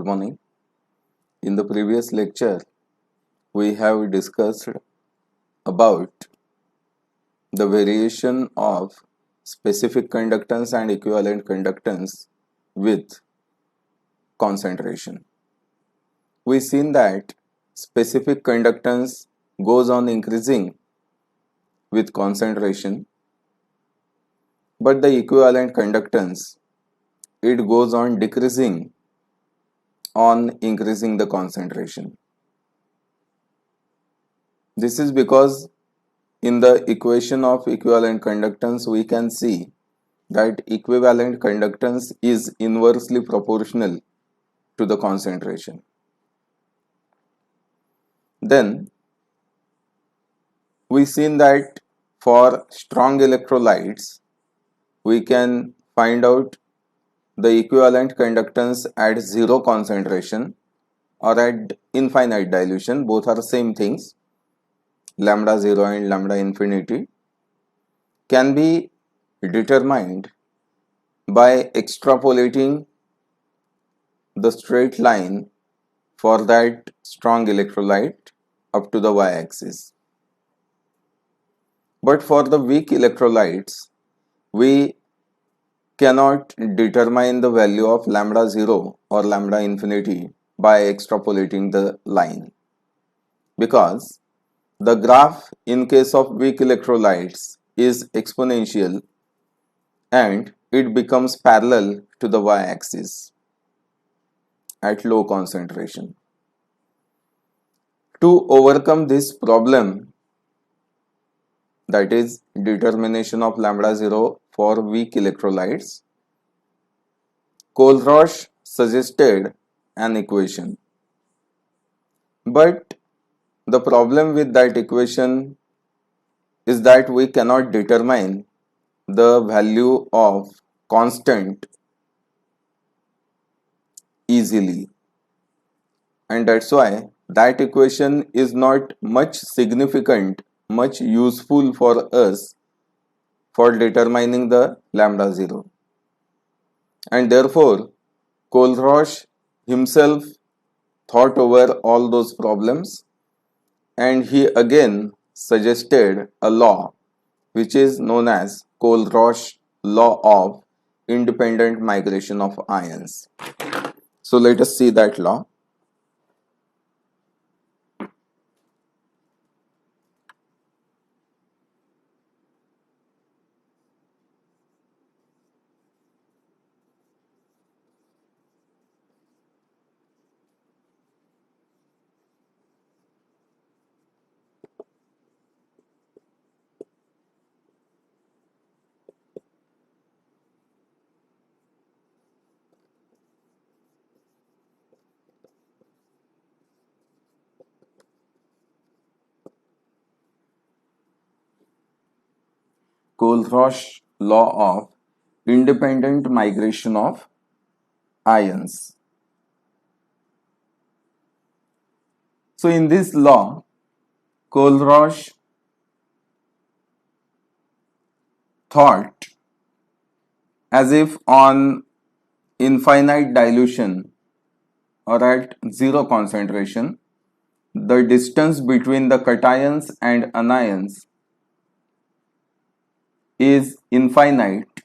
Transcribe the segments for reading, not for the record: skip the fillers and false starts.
Good morning. In the previous lecture, we have discussed about the variation of specific conductance and equivalent conductance with concentration. We seen that specific conductance goes on increasing with concentration, but the equivalent conductance it goes on decreasing on increasing the concentration. This is because in the equation of equivalent conductance we can see that equivalent conductance is inversely proportional to the concentration. Then we seen that for strong electrolytes we can find out the equivalent conductance at zero concentration or at infinite dilution. Both are same things, lambda 0 and lambda infinity, can be determined by extrapolating the straight line for that strong electrolyte up to the y-axis. But for the weak electrolytes, we cannot determine the value of lambda 0 or lambda infinity by extrapolating the line, because the graph in case of weak electrolytes is exponential and it becomes parallel to the y-axis at low concentration. To overcome this problem, that is determination of lambda 0 for weak electrolytes, Kohlrausch suggested an equation. But the problem with that equation is that we cannot determine the value of constant easily, and that's why that equation is not much significant, much useful for us for determining the lambda 0. And therefore Kohlrausch himself thought over all those problems and he again suggested a law which is known as Kohlrausch law of independent migration of ions. So let us see that law. Kohlrausch law of independent migration of ions. So in this law, Kohlrausch thought as if on infinite dilution or at zero concentration, the distance between the cations and anions is infinite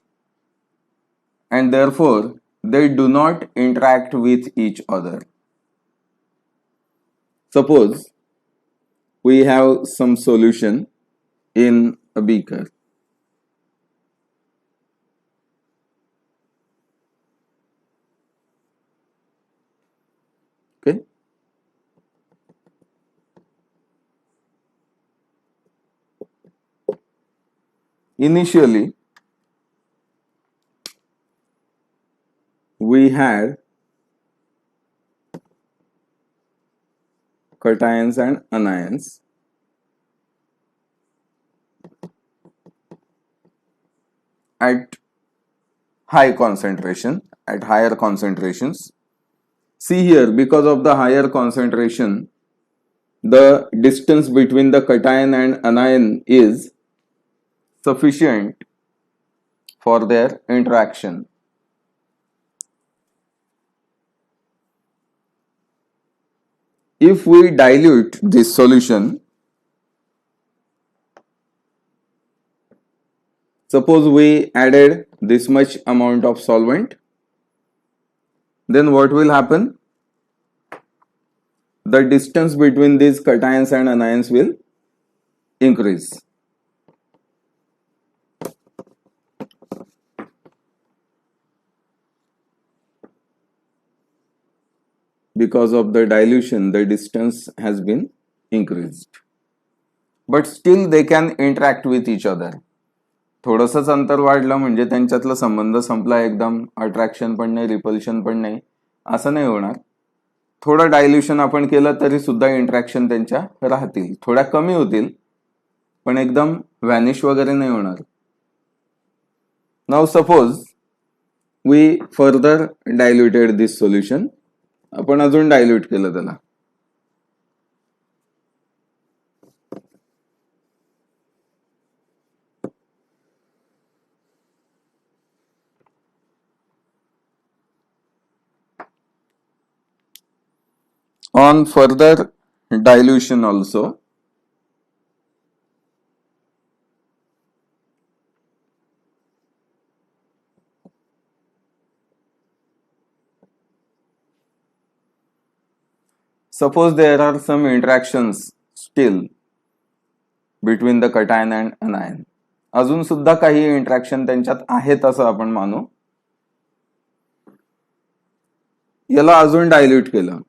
and therefore they do not interact with each other. Suppose we have some solution in a beaker. Okay. Initially, we had cations and anions. At high concentration, at higher concentrations. See here, because of the higher concentration, the distance between the cation and anion is sufficient for their interaction. if we dilute this solution, suppose we added this much amount of solvent, then what will happen? The distance between these cations and anions will increase. Because of the dilution, the distance has been increased. But still they can interact with each other. थोडंसंच अंतर वाढलं म्हणजे त्यांच्यातला संबंध संपला एकदम, attraction पण नाही, repulsion पण नाही, असं नाही होणार. थोडं डायल्युशन आपण केलं तरी सुद्धा इंटरॅक्शन त्यांच्या राहतील, थोड्या कमी होतील पण एकदम व्हॅनिश वगैरे नाही होणार. Now suppose we further diluted this solution, आपण अजून डायल्यूट केलं त्याला. On further dilution also, suppose there are some interactions still between the cation and anion, अजून सुद्धा काही इंटरॅक्शन त्यांच्यात आहेत असं आपण मानू. याला अजून डायल्यूट केलं,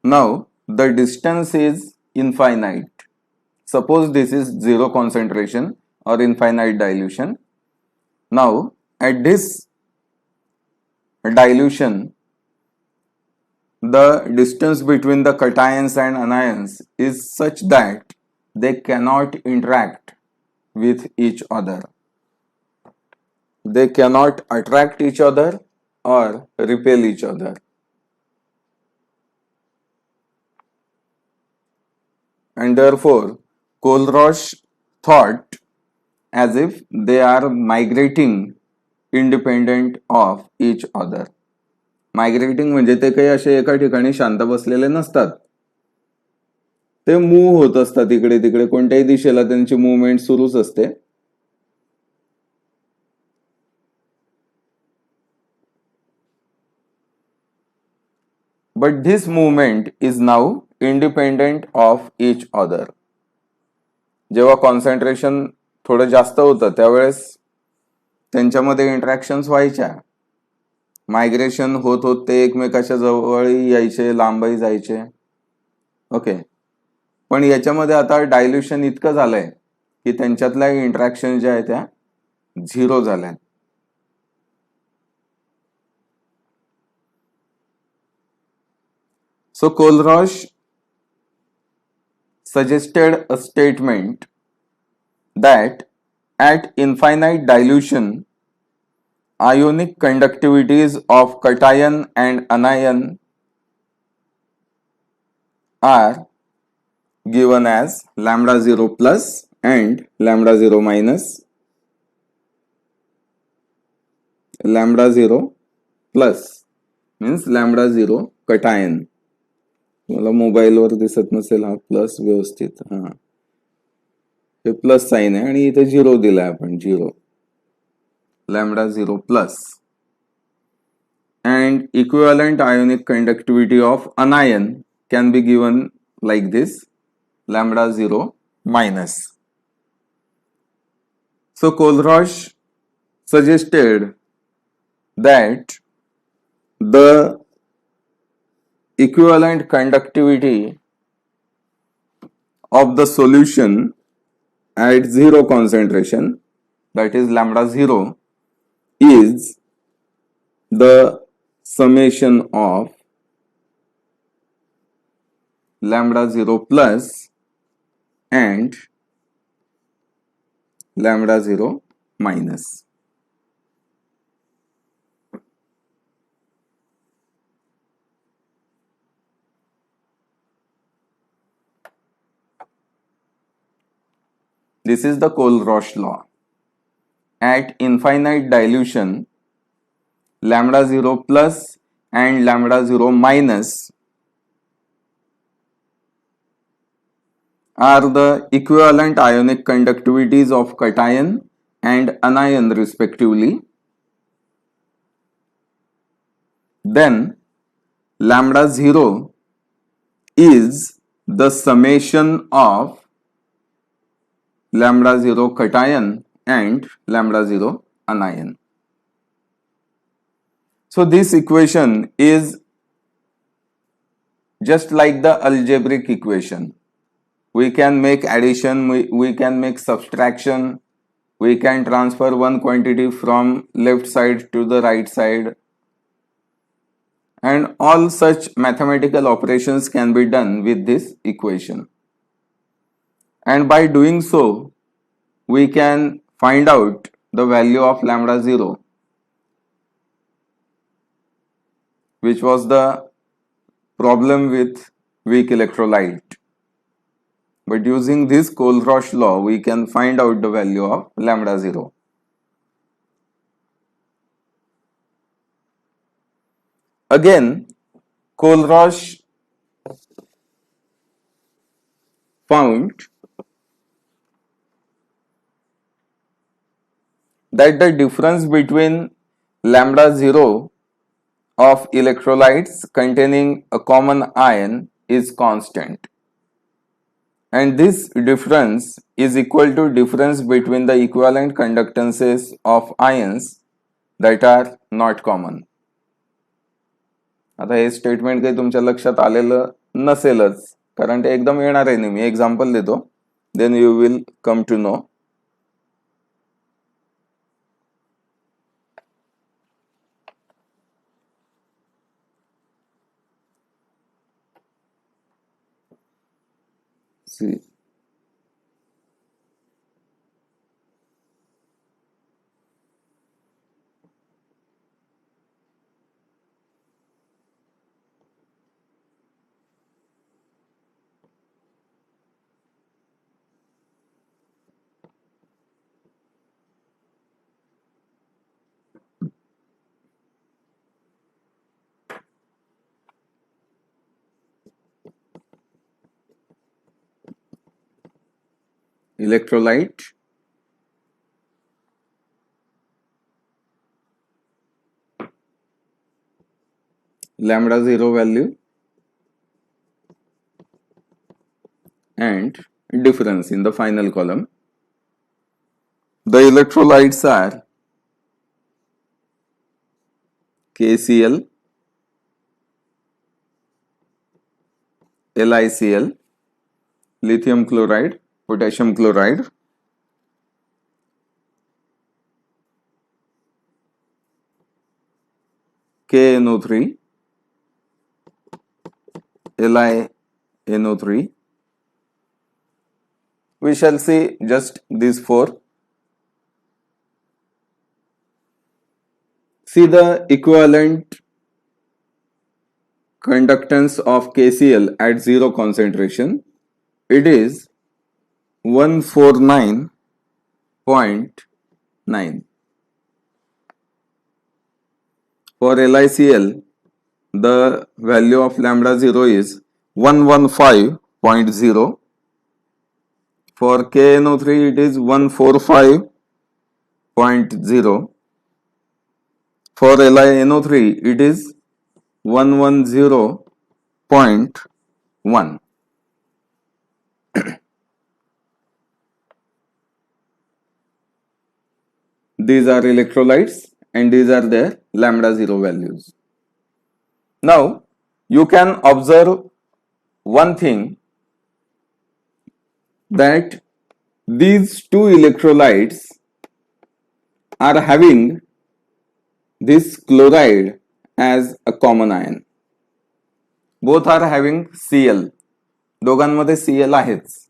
now the distance is infinite. Suppose this is zero concentration or infinite dilution. Now at this dilution, the distance between the cations and anions is such that they cannot interact with each other. They cannot attract each other or repel each other. And therefore, Kohlrausch thought as if they are migrating independent of each other. मायग्रेटिंग म्हणजे ते काही असे एका ठिकाणी शांत बसलेले नसतात, ते मूव्ह होत असतात इकडे तिकडे, कोणत्याही दिशेला त्यांची मूवमेंट सुरूच असते. But this movement is now independent of each other. जेव्हा कॉन्सन्ट्रेशन थोडं जास्त होतं त्यावेळेस त्यांच्यामध्ये इंटरॅक्शन्स व्हायच्या, मायग्रेशन होत होत ते एकमेकाच्या जवळही यायचे, लांबही जायचे. ओके, पण याच्यामध्ये आता डायल्युशन इतकं झालंय की त्यांच्यातल्या इंटरॅक्शन ज्या आहेत त्या झिरो झाल्या. So Kohlrausch suggested a statement that at infinite dilution, ionic conductivities of cation and anion are given as lambda 0 plus and lambda 0 minus. Lambda 0 plus means lambda 0 cation. मला मोबाईलवर दिसत नसेल हा प्लस व्यवस्थित, हा हे प्लस साइन आहे आणि इथे झिरो दिलाय आपण, zero lambda 0 plus. And equivalent ionic conductivity of अनायन can be given like this, lambda 0 minus. So Kohlrausch suggested that the equivalent conductivity of the solution at zero concentration, that is lambda 0, is the summation of lambda 0 plus and lambda 0 minus. This is the Kohlrausch law. At infinite dilution, lambda 0 plus and lambda 0 minus are the equivalent ionic conductivities of cation and anion respectively. Then lambda 0 is the summation of lambda 0 cation and lambda 0 anion. So this equation is just like the algebraic equation. We can make addition, we can make subtraction, we can transfer one quantity from left side to the right side, and all such mathematical operations can be done with this equation. And by doing so, we can find out the value of lambda 0, which was the problem with weak electrolyte. But using this Kohlrausch law, we can find out the value of lambda 0. Again, Kohlrausch found that the difference between lambda 0 of electrolytes containing a common ion is constant. And this difference is equal to difference between the equivalent conductances of ions that are not common. आता हे statement काही तुमच्या लक्षात आलेलं नसेलच, कारण ते एकदम येणार आहे. मी एक्झाम्पल देतो, then you will come to know. See, electrolyte lambda 0 value and difference in the final column. The electrolytes are KCl, LiCl, lithium chloride, potassium chloride, KNO3, LiNO3. We shall see just these four. See the equivalent conductance of KCl at 0 concentration. It is 149.9. For LiCl, the value of lambda 0 is 115.0. For KNO3, it is 145.0. For LiNO3, it is 110.1. These are electrolytes and these are their lambda 0 values. Now, you can observe one thing, that these two electrolytes are having this chloride as a common ion. Both are having Cl. दोघांमध्ये Cl आहेच.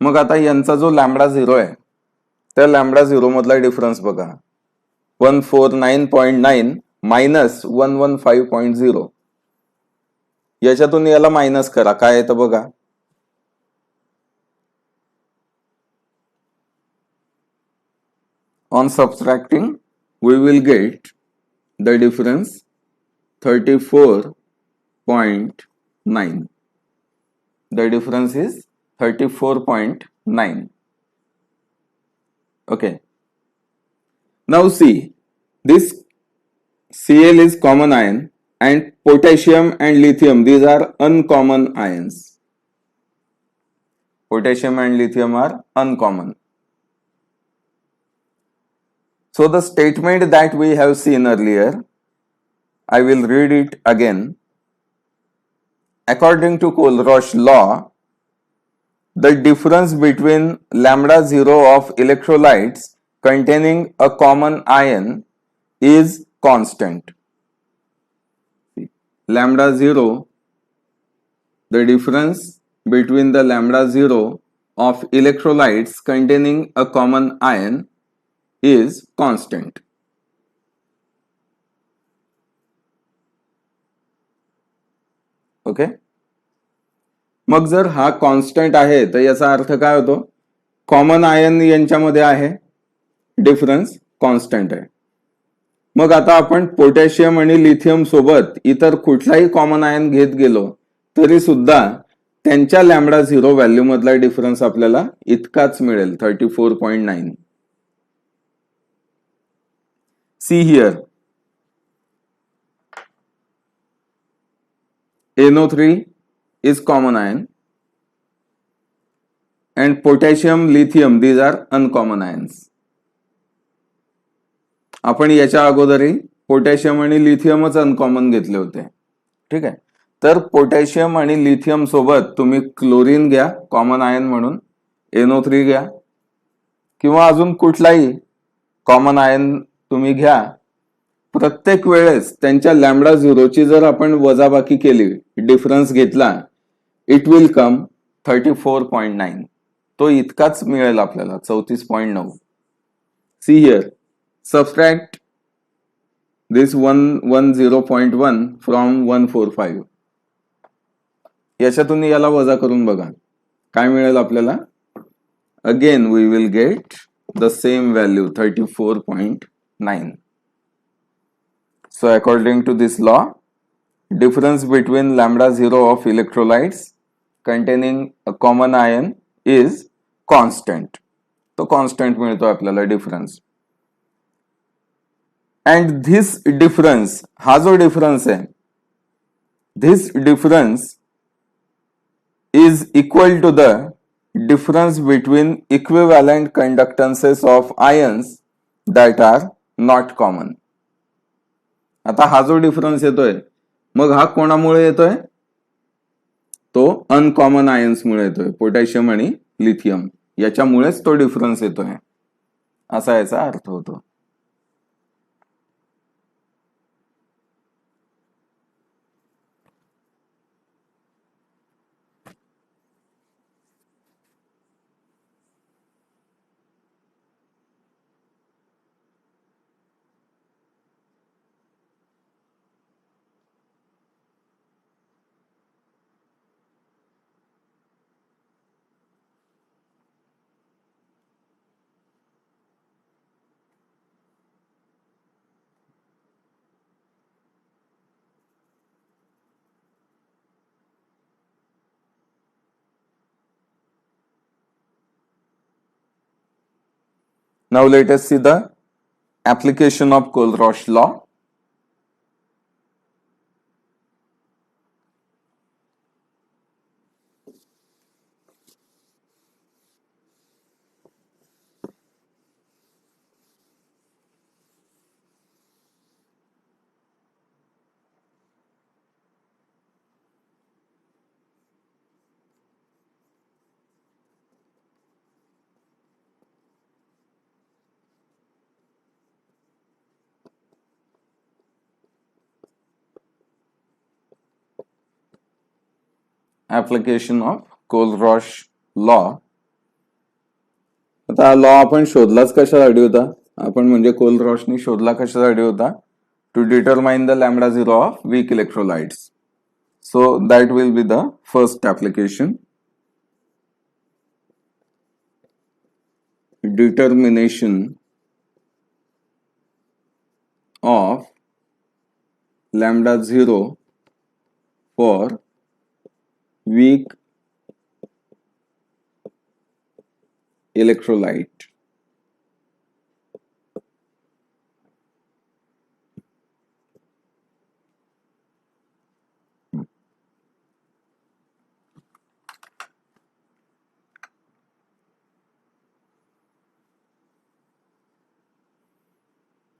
मग आता यांचा जो lambda zero आहे त्या lambda zero मधला difference बघा 149.9 minus 115.0 याच्यातून याला मायनस करा काय येतं बघा on subtracting we will get the difference 34.9. The difference is 34.9. Okay, now see this Cl is common ion and potassium and lithium, these are uncommon ions. Potassium and lithium are uncommon. So the statement that we have seen earlier, I will read it again. According to Kohlrausch law, the difference between lambda 0 of electrolytes containing a common ion is constant. Lambda 0, the difference between the lambda 0 of electrolytes containing a common ion is constant. Okay, मग जर हा constant आहे तर याचा अर्थ काय होतो common ion यांच्यामध्ये आहे डिफरन्स कॉन्स्टंट आहे. मग आता आपण पोटॅशियम आणि लिथियम सोबत इतर कुठलाही कॉमन आयन घेत गेलो तरी सुद्धा त्यांच्या लॅम्बडा झिरो व्हॅल्यू मधला डिफरन्स आपल्याला इतकाच मिळेल 34.9. See here NO3 is common ion and potassium, lithium, these are uncommon ions. आपण याच्या अगोदरही पोटॅशियम आणि लिथियमच अनकॉमन घेतले होते. ठीक आहे, तर पोटॅशियम आणि लिथियम सोबत तुम्ही क्लोरीन घ्या कॉमन आयन म्हणून, NO3 घ्या किंवा अजून कुठलाही कॉमन आयन तुम्ही घ्या. प्रत्येक वेळेस त्यांच्या लॅम्बडा झिरोची जर आपण वजाबाकी केली डिफरन्स घेतला इट विल कम 34.9. तो इतकाच मिळेल आपल्याला 34.9. See here subtract this 110.1 from 145. याच्यातून याला वजा करून बघा काय मिळेल आपल्याला. Again we will get the same value 34.9. So according to this law, difference between lambda 0 of electrolytes containing a common ion is constant. तो constant मिळतो आपल्याला difference. And this difference, हा जो difference आहे, this difference is equal to the difference between equivalent conductances of ions that are not common. आता हा जो difference येतोय मग हा कोणामुळे येतोय तो अनकॉमन आयन्स मुळे येतोय पोटॅशियम आणि लिथियम याच्यामुळेच तो डिफरन्स येतोय असा याचा अर्थ होतो. Now let us see the application of Kohlrausch law. Application of Kohlrausch law. आता लॉ आपण शोधलाच कशासाठी होता? आपण म्हणजे कोल-रॉशनी शोधला कशासाठी होता? To determine the lambda zero of weak electrolytes. So that will be the first application. Determination of lambda 0 for weak electrolyte.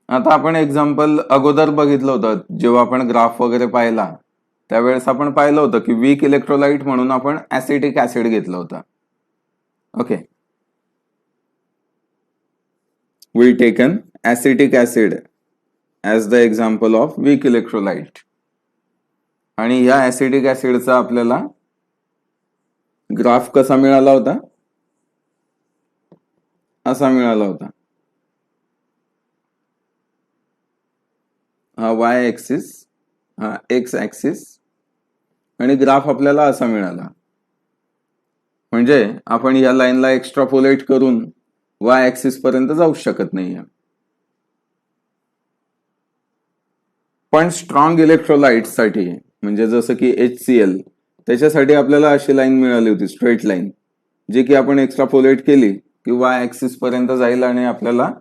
आता आपण एक्झाम्पल अगोदर बघितलं होतं, जेव्हा आपण ग्राफ वगैरे पाहिला त्यावेळेस आपण पाहिलं होतं की वीक इलेक्ट्रोलाइट म्हणून आपण ऍसिटिक ऍसिड घेतलं होतं. Okay, we taken acetic acid as the example of weak electrolyte. आणि या ऍसिटिक ऍसिडचा आपल्याला ग्राफ कसा मिळाला होता? असा मिळाला होता. हा वाय ऍक्सिस, हा एक्स ऍक्सिस, आणि ग्राफ आपल्याला असा मिळाला. म्हणजे आपण या लाईनला एक्स्ट्रापोलेट करून वाय ऍक्सिस पर्यंत जाऊ शकत नाहीये. पण स्ट्रॉंग इलेक्ट्रोलाइट साठी म्हणजे जसं की HCl, त्याच्यासाठी आपल्याला अशी लाईन मिळाली होती, स्ट्रेट लाईन, जी की आपण एक्स्ट्रापोलेट केली की वाय ऍक्सिस पर्यंत जाईल आणि आपल्याला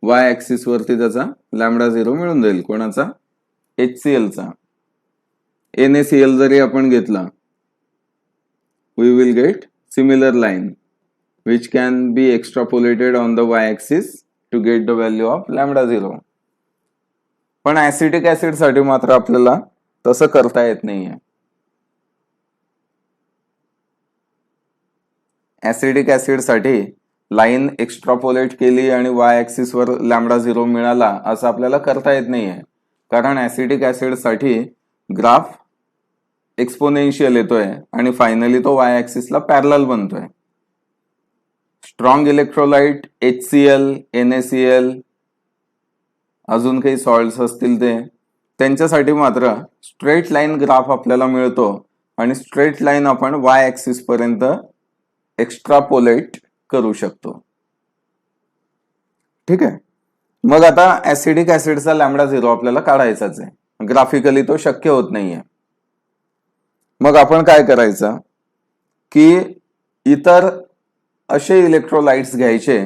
वाय ऍक्सिस वरती त्याचा लॅम्बडा झिरो मिळून जाईल. कोणाचा? HCl चा. NaCl जरी आपण घेतला, we will get similar line which can be extrapolated on the y-axis to get the value of lambda 0. पण ऍसिटिक ऍसिड साठी मात्र आपल्याला तसं करता येत नाहीये. ऍसिटिक ऍसिड साठी लाईन एक्स्ट्रापोलेट केली आणि वाय ऍक्सिस वर लॅम्बडा 0 मिळाला असं आपल्याला करता येत नाहीये, कारण ऍसिटिक ऍसिड साठी ग्राफ एक्सपोनेन्शियल येतोय आणि फायनली तो वाय ऍक्सिसला पॅरलल बनतोय. स्ट्रॉंग इलेक्ट्रोलाइट HCl, NaCl, अजून काही सॉल्ट्स असतील त्यांच्यासाठी मात्र स्ट्रेट लाईन ग्राफ आपल्याला मिळतो आणि स्ट्रेट लाईन आपण वाय ऍक्सिस पर्यंत एक्स्ट्रापोलेट करू शकतो. ठीक आहे. मग आता ऍसिडिक ऍसिडचा लॅम्बडा 0 आपल्याला काढायचाच आहे. ग्राफिकली तो शक्य होत नाहीये. मग आपण काय करायचं की इतर असे इलेक्ट्रोलाइट्स घ्यायचे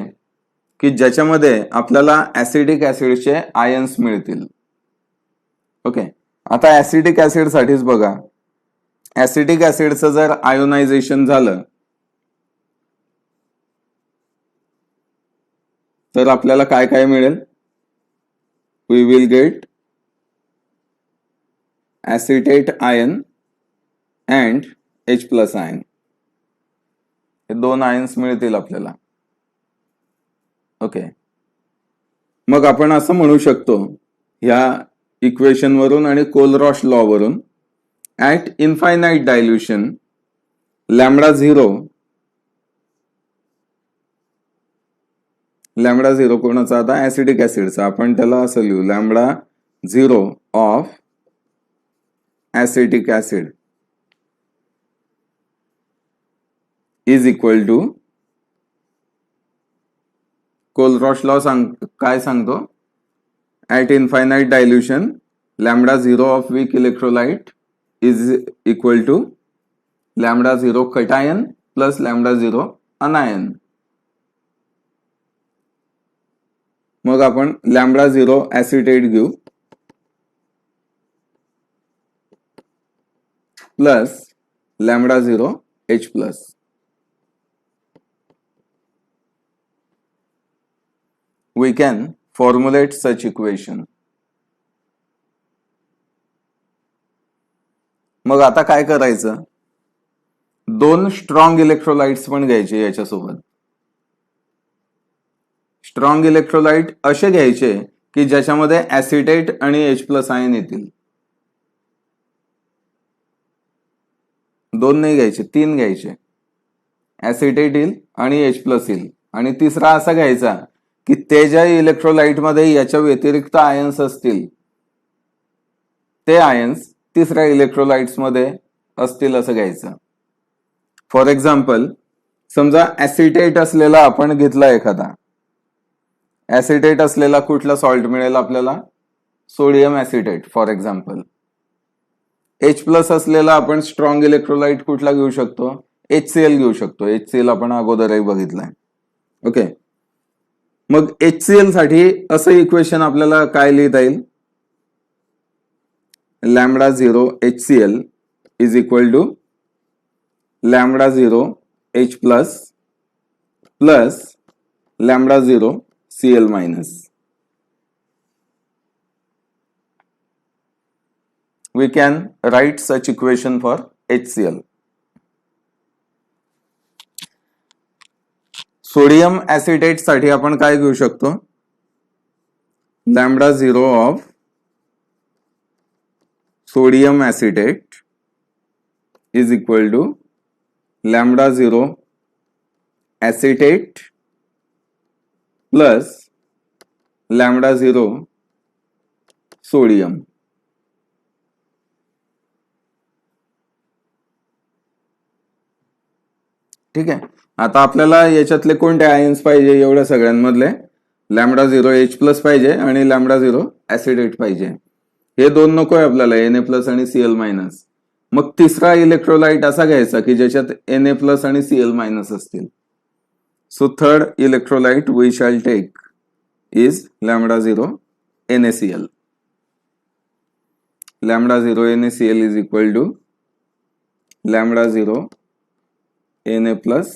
की ज्याच्यामध्ये आपल्याला ऍसिडिक ऍसिडचे आयन्स मिळतील. ओके, आता ऍसिडिक ऍसिड साठीच बघा, ऍसिडिक ऍसिडचं जर आयोनायझेशन झालं तर आपल्याला काय काय मिळेल? We will get acetate ion and H+ ion. हे दोन आयन्स मिळतील आपल्याला. ओके, मग आपण असं म्हणू शकतो ह्या इक्वेशन वरून आणि कोल-रॉश लॉ वरून, at infinite dilution lambda zero कोणाचा? आता ऍसिडिक ऍसिडचा. आपण त्याला असं लिहू, lambda 0 of acetic acid is equal to, Kohlrausch law काय सांगतो? At infinite dilution lambda 0 of weak electrolyte is equal to lambda 0 cation plus lambda 0 anion. मग आपण लॅम्बडा 0 ऍसिटेट घेऊ plus lambda 0 H+. We can formulate such equation. मग आता काय करायचं? दोन स्ट्रॉंग इलेक्ट्रोलाइट्स पण घ्यायचे याच्यासोबत. स्ट्रॉंग इलेक्ट्रोलाइट असे घ्यायचे की ज्याच्यामध्ये ऍसिटेट आणि H+ आयन येतील. दोन नाही घ्यायचे, तीन घ्यायचे. ऍसिटेट येईल आणि H+ येईल. आणि तिसरा असा घ्यायचा की ते ज्या इलेक्ट्रोलाइटमध्ये याच्या व्यतिरिक्त आयन्स असतील ते आयन्स तिसऱ्या इलेक्ट्रोलाइट्स मध्ये असतील असं घ्यायचं. फॉर एक्झाम्पल, समजा ऍसिटेट असलेला आपण घेतला एखादा, ऍसिटेट असलेला कुठला सॉल्ट मिळेल आपल्याला? Sodium acetate for example. H plus असलेला आपण स्ट्रॉंग इलेक्ट्रोलाइट कुठला घेऊ शकतो? HCl घेऊ शकतो. HCl आपण अगोदरही बघितलाय. ओके, मग HCl साठी असं इक्वेशन आपल्याला काय लिहिता येईल? Lambda 0 HCl is equal to lambda 0 H plus plus lambda 0 Cl minus. We can write such equation for HCl. Sodium acetate साठी आपण काय घेऊ शकतो? Lambda 0 of sodium acetate is equal to lambda 0 acetate plus lambda 0 sodium. ठीक आहे. आता आपल्याला याच्यातले कोणते आयन्स पाहिजे? एवढ्या सगळ्यांमधले लॅम्बडा 0 H प्लस पाहिजे आणि लॅम्बडा 0 ऍसिडेट पाहिजे. हे दोन नकोय आपल्याला, Na प्लस आणि Cl मायनस. मग तिसरा इलेक्ट्रोलाइट असा घ्यायचा की ज्याच्यात Na प्लस आणि Cl मायनस असतील. So third electrolyte we shall take is lambda 0 NaCl. Lambda 0 NaCl is equal to lambda 0 Na plus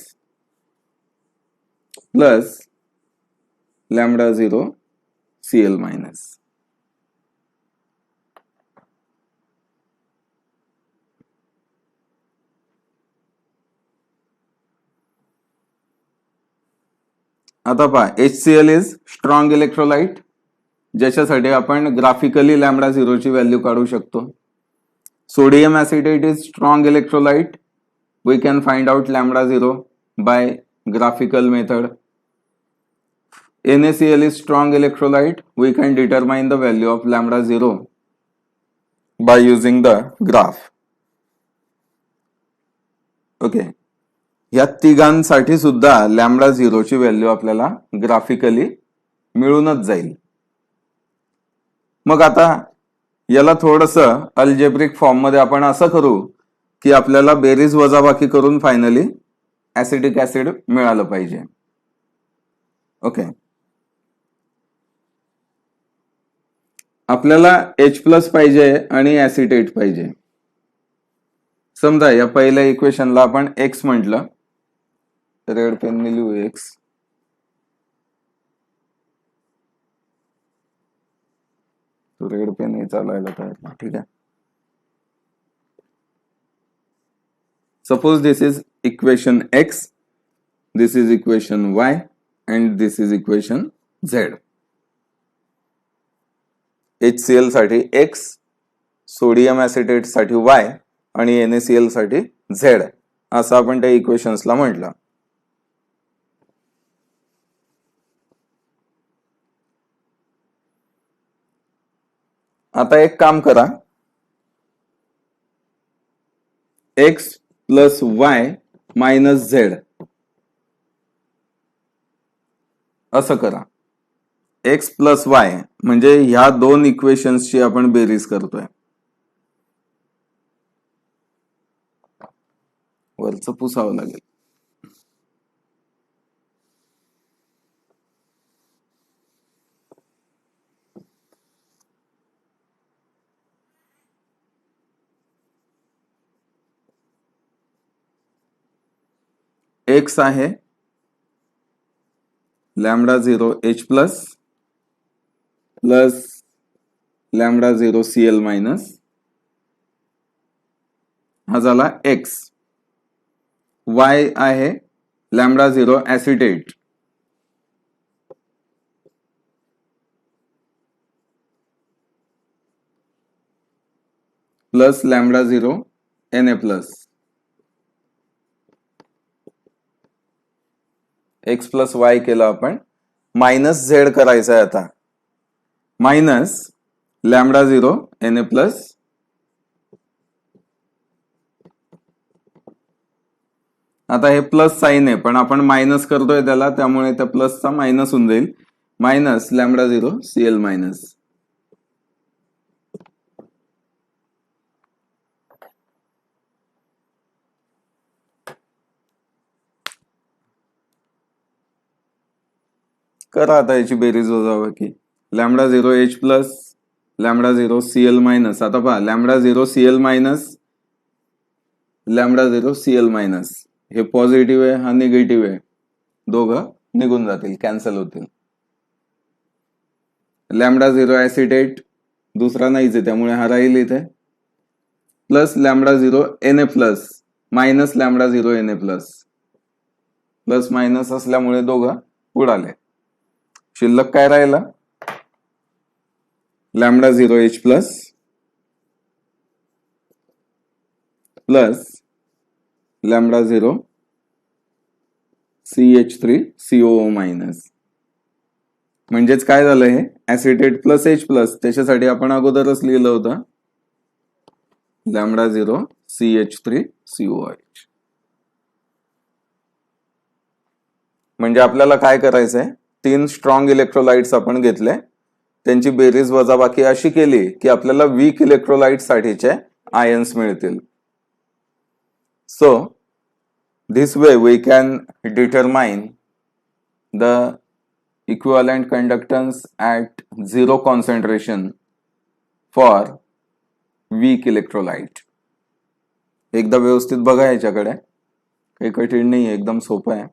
plus lambda 0 Cl minus. आता पहा, HCl इज स्ट्रॉंग इलेक्ट्रोलाइट, ज्याच्यासाठी आपण ग्राफिकली लॅम्बडा 0 ची value काढू शकतो. Sodium acetate is strong electrolyte, we can find out lambda 0 by graphical method. NaCl is strong electrolyte, we can determine the value of lambda 0 by using the graph. Okay, या तिघांसाठी सुद्धा lambda 0 ची value आपल्याला graphically मिळूनच जाईल. मग आता याला थोडंसं algebraic form मध्ये आपण असं करू की आपल्याला बेरीज वजाबाकी करून फायनली ऍसिडिक ऍसिड मिळालं पाहिजे. ओके, आपल्याला H प्लस पाहिजे आणि ऍसिटेट पाहिजे. समजा या पहिल्या इक्वेशनला आपण X म्हटलं, रेड पेनने लिहू X. रेड पेन हे चालायला तयार. ठीक आहे. Suppose this is equation X, this is equation Y, and this is equation Z. HCl साठी X, सोडियम ऍसिटेट साठी Y आणि NaCl साठी Z असं आपण त्या इक्वेशन्सला म्हटलं. आता एक काम करा, X plus Y minus Z असं करा. X प्लस Y म्हणजे ह्या दोन इक्वेशन्सची आपण बेरीज करतोय. वरचं पुसावं लागेल. X आहे lambda 0 H plus plus lambda 0 Cl minus, हा झाला X. Y आहे lambda 0 acetate plus lambda 0 Na plus. X plus Y केलं आपण, मायनस झेड करायचं आहे आता, minus lambda 0 N A plus आता हे प्लस साईन आहे पण आपण मायनस करतोय त्याला, त्यामुळे त्या प्लसचा मायनस होऊन जाईल, मायनस लॅमडा 0 सीएल मायनस. करा आता याची बेरीज वजाबाकी. Lambda 0 H plus lambda 0 CL minus. आता पहा lambda 0 CL minus lambda 0 CL minus, हे पॉझिटिव्ह आहे हा निगेटिव्ह आहे, दोघं निघून जातील, कॅन्सल होतील. लॅमडा 0 ऍसिटेट दुसरा नाहीच आहे त्यामुळे हा राहील इथे, plus lambda 0 N A plus minus lambda 0 N A plus, plus minus असल्यामुळे दोघं उडाले. शिल्लक काय राहिला, lambda 0 H plus plus lambda 0 CH3 COO minus. म्हणजेच काय झालं, हे ऍसिटेट प्लस एच प्लस, त्याच्यासाठी आपण अगोदरच लिहिलं होतं लॅमडा 0 CH3 COH. म्हणजे आपल्याला काय करायचंय, 3 स्ट्रॉंग इलेक्ट्रोलाइट्स आपण घेतले, त्यांची बेरीज वजाबाकी अशी केली की आपल्याला वीक इलेक्ट्रोलाइट साठीचे आयन्स मिळतील. सो this way we can determine the equivalent conductance at 0 concentration for weak electrolyte. एकदा व्यवस्थित बघा याच्याकडे, काही कठीण नाही, एकदम सोपं आहे.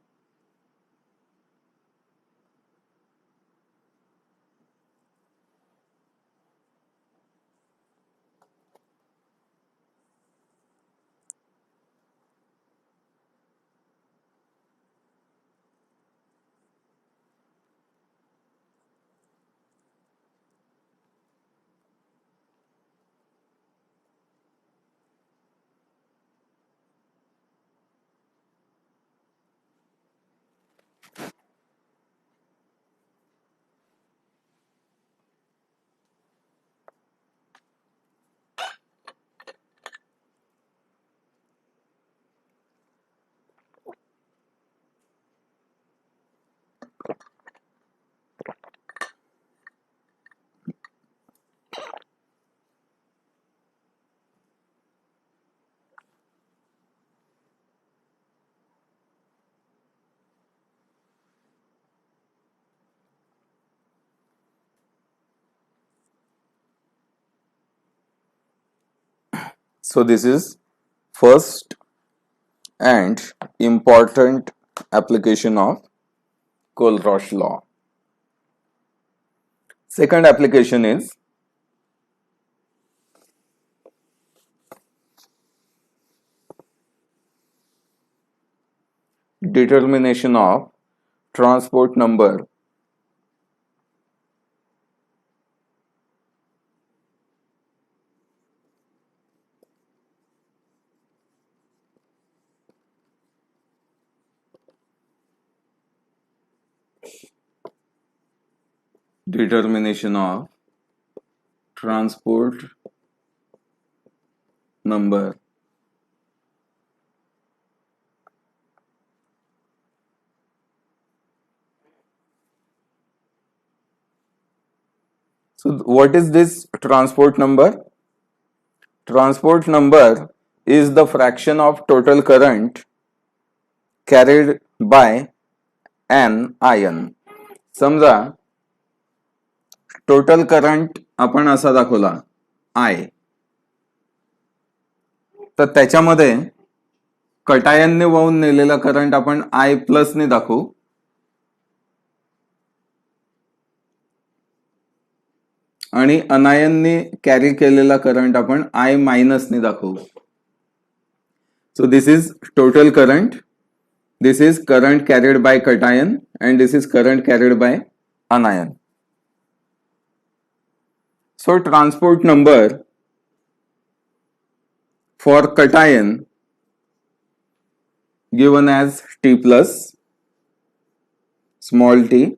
So this is first and important application of Kohlrausch law. Second application is determination of transport number transport number So what is this transport number? Transport number is the fraction of total current carried by an ion. समजा total current आपण असा दाखवला I, तर त्याच्यामध्ये कटायनने वाहून नेलेला current आपण I plus ने दाखवू, आणि अनायनने कॅरी केलेला करंट आपण I मायनस ने दाखवू. So this is total current, this is current carried by cation and this is current carried by anion. So transport number for cation given as T plus small t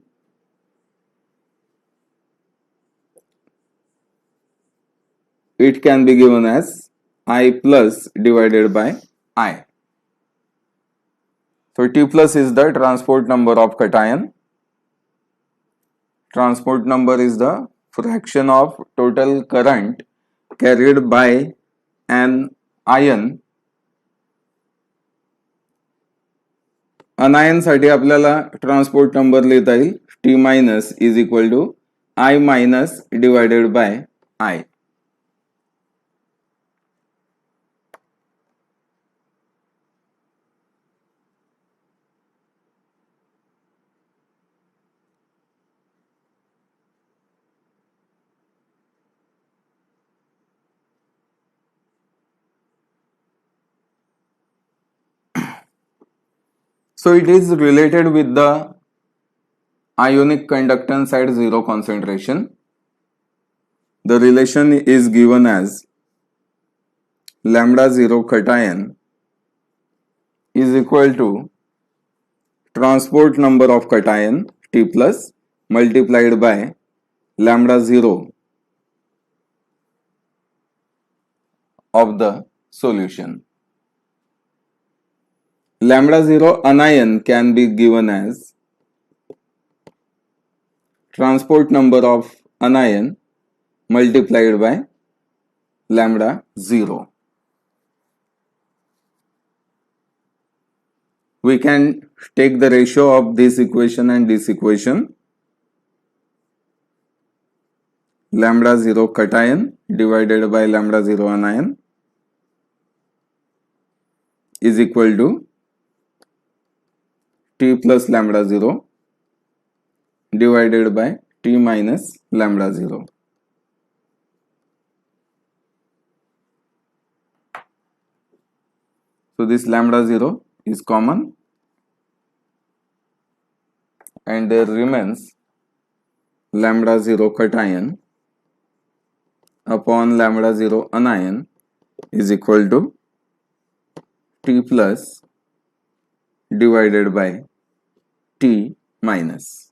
it can be given as I plus divided by I. So T plus is the transport number of cation. Transport number is the fraction of total current carried by an ion. Anion साठी आपल्याला transport number लिहिता येईल T minus is equal to I minus divided by I. So it is related with the ionic conductance at zero concentration. The relation is given as lambda 0 cation is equal to transport number of cation T plus multiplied by lambda 0 of the solution. Lambda 0 anion can be given as transport number of anion multiplied by lambda 0. We can take the ratio of this equation and this equation. Lambda 0 cation divided by lambda 0 anion is equal to T plus lambda 0 divided by T minus lambda 0. So this lambda 0 is common and there remains lambda 0 cation upon lambda 0 anion is equal to T plus divided by T minus.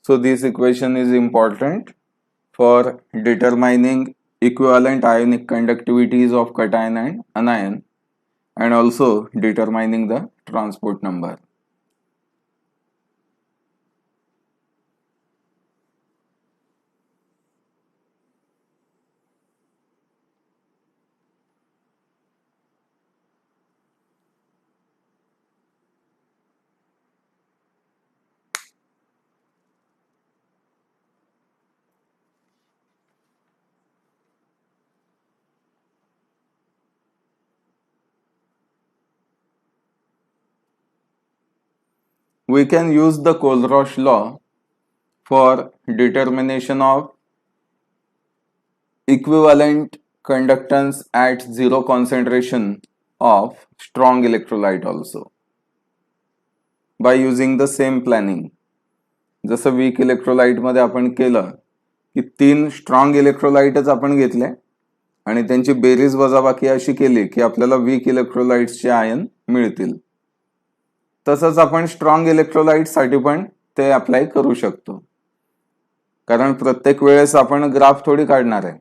So this equation is important for determining equivalent ionic conductivities of cation and anion and also determining the transport number. We can use the Kohlrausch law for determination of equivalent conductance at zero concentration of strong electrolyte also by using the same planning. जसं weak electrolyte मध्ये आपण केलं की 3 strong इलेक्ट्रोलाइटच आपण घेतले आणि त्यांची berries वजाबाकी अशी केली की आपल्याला वीक इलेक्ट्रोलाइट्सचे आयन मिळतील. तसंच आपण स्ट्रॉंग इलेक्ट्रोलाइट साठी पण ते अप्लाय करू शकतो कारण प्रत्येक वेळेस आपण ग्राफ थोडी काढणार आहे.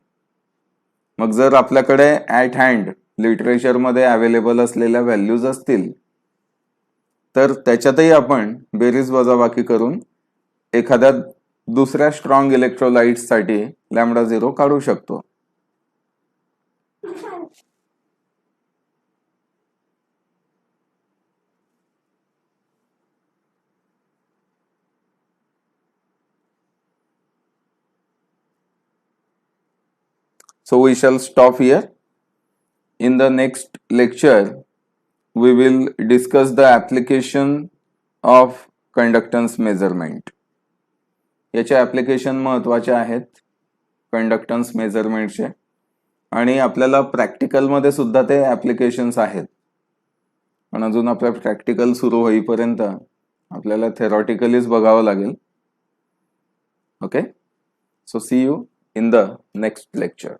मग जर आपल्याकडे ॲट हँड लिटरेचर मध्ये अवेलेबल असलेल्या व्हॅल्यूज असतील तर त्याच्यातही आपण बेरीज वजाबाकी करून एखाद्या दुसऱ्या स्ट्रॉंग इलेक्ट्रोलाइट्स साठी लॅम्बडा 0 काढू शकतो. So we shall stop here. In the next lecture, we will discuss the application of conductance measurement. याचे ऍप्लिकेशन महत्त्वाचे आहेत कंडक्टन्स मेजरमेंटचे आणि आपल्याला प्रॅक्टिकल मध्ये सुद्धा ते ऍप्लिकेशन्स आहेत. पण अजून आपला प्रॅक्टिकल सुरू होईपर्यंत आपल्याला थेरॉटिकलीच बघावं लागेल. Okay, so see you in the next lecture.